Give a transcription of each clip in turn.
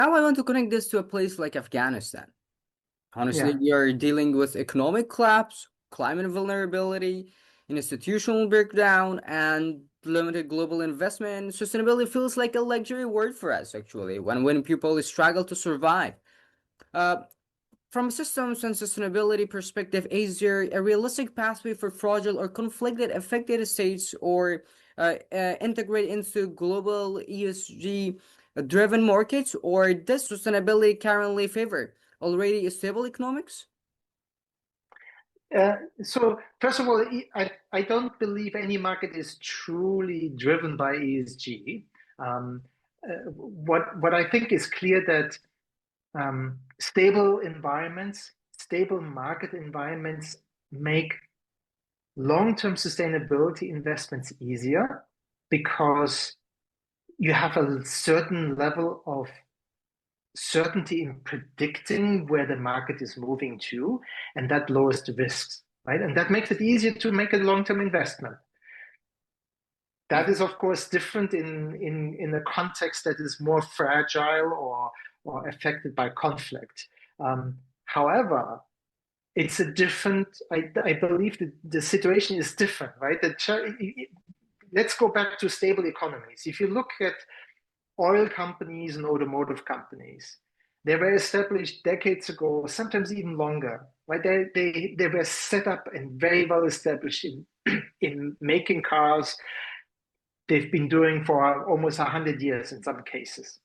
Now I want to connect this to a place like Afghanistan. Honestly, Yeah. we are dealing with economic collapse, climate vulnerability, institutional breakdown, and limited global investment. Sustainability feels like a luxury word for us, actually, when people struggle to survive. Uh, from a systems and sustainability perspective, is there a realistic pathway for fragile or conflicted affected states or integrate into global ESG driven markets, or does sustainability currently favor already stable economics? So first of all, I don't believe any market is truly driven by ESG. What I think is clear that stable environments, stable market environments make long-term sustainability investments easier because you have a certain level of certainty in predicting where the market is moving to, and that lowers the risks, right? And that makes it easier to make a long-term investment. That is, of course, different in a context that is more fragile or affected by conflict. However, it's a different, I believe that the situation is different, right? Let's go back to stable economies. If you look at oil companies and automotive companies, they were established decades ago, sometimes even longer, right? They were set up and very well established in making cars. They've been doing for almost 100 years in some cases.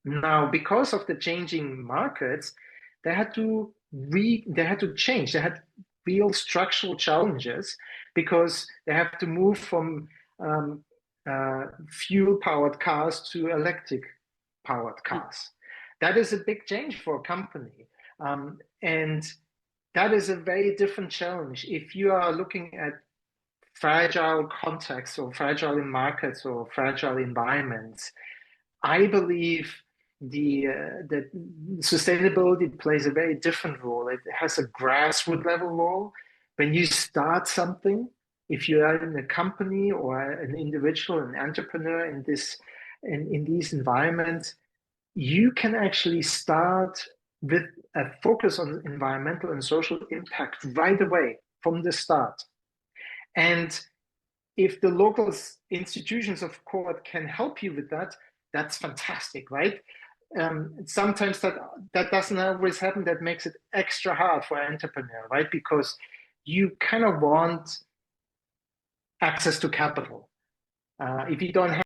Now, because of the changing markets, they had to change. They had real structural challenges because they have to move from fuel-powered cars to electric-powered cars. That is a big change for a company, and that is a very different challenge. If you are looking at fragile contexts or fragile markets or fragile environments, I believe that sustainability plays a very different role. It has a grassroots level role. When you start something, if you are in a company or an individual, an entrepreneur in these environments, you can actually start with a focus on environmental and social impact right away from the start. And if the local institutions of court can help you with that, that's fantastic, right? Sometimes that doesn't always happen. That makes it extra hard for an entrepreneur, right? Because you kind of want access to capital. If you don't have